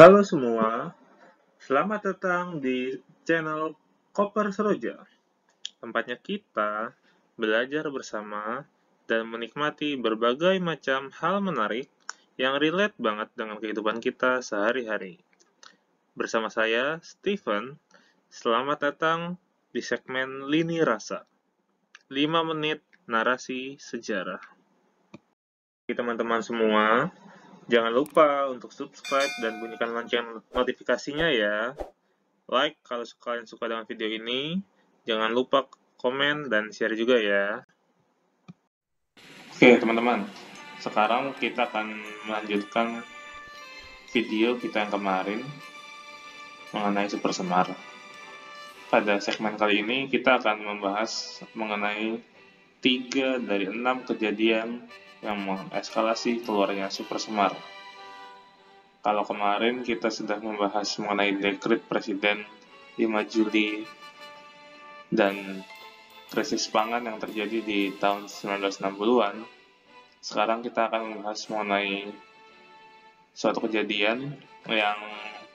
Halo semua, selamat datang di channel Koper Seroja. Tempatnya kita belajar bersama dan menikmati berbagai macam hal menarik yang relate banget dengan kehidupan kita sehari-hari. Bersama saya, Steven, selamat datang di segmen Lini Rasa. 5 menit narasi sejarah. Bagi teman-teman semua, jangan lupa untuk subscribe dan bunyikan lonceng notifikasinya ya. Like kalau kalian suka dengan video ini, jangan lupa komen dan share juga ya. Oke teman-teman, sekarang kita akan melanjutkan video kita yang kemarin mengenai Super Semar. Pada segmen kali ini kita akan membahas mengenai 3 dari 6 kejadian yang mengeskalasi keluarnya Super Semar. Kalau kemarin kita sudah membahas mengenai dekret Presiden 5 Juli dan krisis pangan yang terjadi di tahun 1960-an, sekarang kita akan membahas mengenai suatu kejadian yang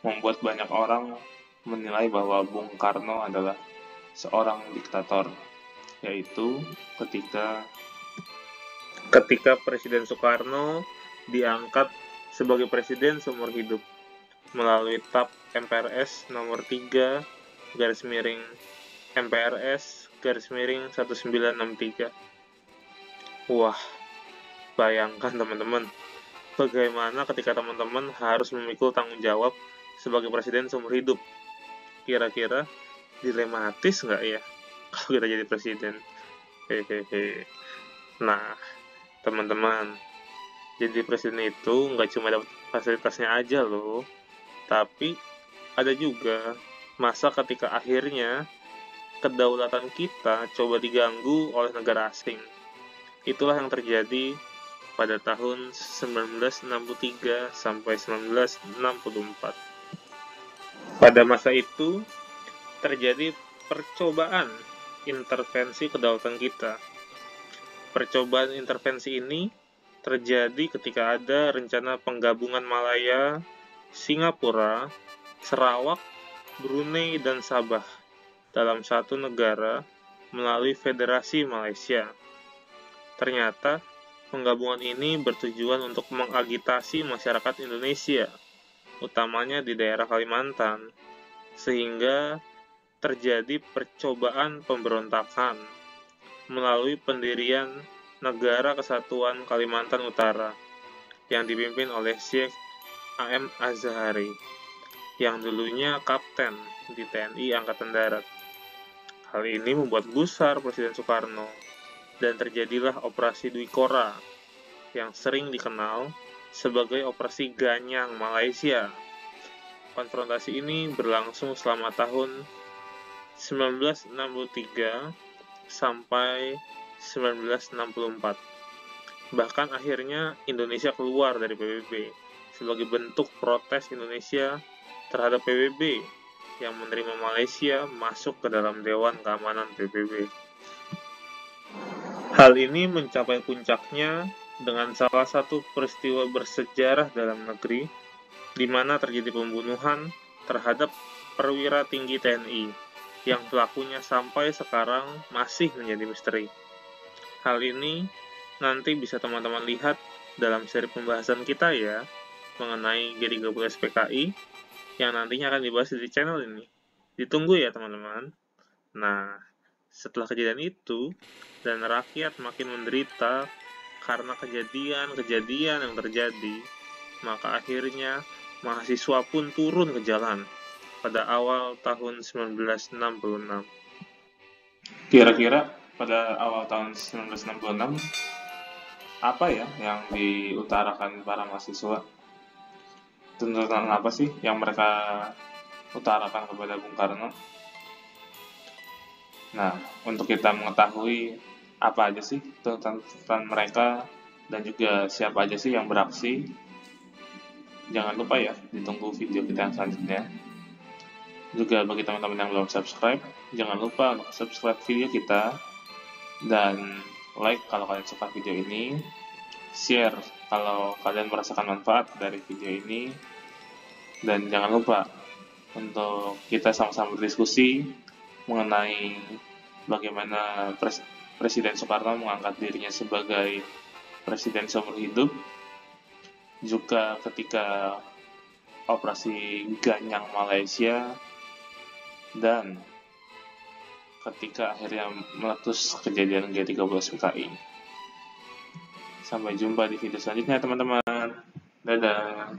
membuat banyak orang menilai bahwa Bung Karno adalah seorang diktator, yaitu ketika Presiden Soekarno diangkat sebagai presiden seumur hidup melalui TAP MPRS nomor 3 garis miring MPRS garis miring 1963. Wah, bayangkan teman-teman, bagaimana ketika teman-teman harus memikul tanggung jawab sebagai presiden seumur hidup. Kira-kira dilematis nggak ya kalau kita jadi presiden? Hehehe. Nah, teman-teman, jadi presiden itu nggak cuma dapat fasilitasnya aja loh, tapi ada juga masa ketika akhirnya kedaulatan kita coba diganggu oleh negara asing. Itulah yang terjadi pada tahun 1963 sampai 1964. Pada masa itu terjadi percobaan intervensi kedaulatan kita. Percobaan intervensi ini terjadi ketika ada rencana penggabungan Malaya, Singapura, Sarawak, Brunei, dan Sabah dalam satu negara melalui Federasi Malaysia. Ternyata, penggabungan ini bertujuan untuk mengagitasi masyarakat Indonesia, utamanya di daerah Kalimantan, sehingga terjadi percobaan pemberontakan melalui pendirian Negara Kesatuan Kalimantan Utara yang dipimpin oleh Syekh A.M. Azhari, yang dulunya kapten di TNI Angkatan Darat. Hal ini membuat gusar Presiden Soekarno, dan terjadilah Operasi Dwi Kora, yang sering dikenal sebagai Operasi Ganyang Malaysia. Konfrontasi ini berlangsung selama tahun 1963 sampai 1964. Bahkan akhirnya Indonesia keluar dari PBB sebagai bentuk protes Indonesia terhadap PBB yang menerima Malaysia masuk ke dalam Dewan Keamanan PBB. Hal ini mencapai puncaknya dengan salah satu peristiwa bersejarah dalam negeri, di mana terjadi pembunuhan terhadap perwira tinggi TNI, yang pelakunya sampai sekarang masih menjadi misteri. Hal ini nanti bisa teman-teman lihat dalam seri pembahasan kita ya, mengenai G30 PKI, yang nantinya akan dibahas di channel ini. Ditunggu ya teman-teman. Nah, setelah kejadian itu, dan rakyat makin menderita karena kejadian-kejadian yang terjadi, maka akhirnya mahasiswa pun turun ke jalan pada awal tahun 1966. Kira-kira pada awal tahun 1966, apa ya yang diutarakan para mahasiswa? Tuntutan apa sih yang mereka utarakan kepada Bung Karno? Nah, untuk kita mengetahui apa aja sih tuntutan mereka dan juga siapa aja sih yang beraksi, jangan lupa ya ditunggu video kita yang selanjutnya. Juga bagi teman-teman yang belum subscribe, jangan lupa untuk subscribe video kita dan like kalau kalian suka video ini, share kalau kalian merasakan manfaat dari video ini, Dan jangan lupa untuk kita sama-sama berdiskusi mengenai bagaimana Presiden Soekarno mengangkat dirinya sebagai presiden seumur hidup, juga ketika operasi Ganyang Malaysia, dan ketika akhirnya meletus kejadian G30 PKI. Sampai jumpa di video selanjutnya teman-teman. Dadah.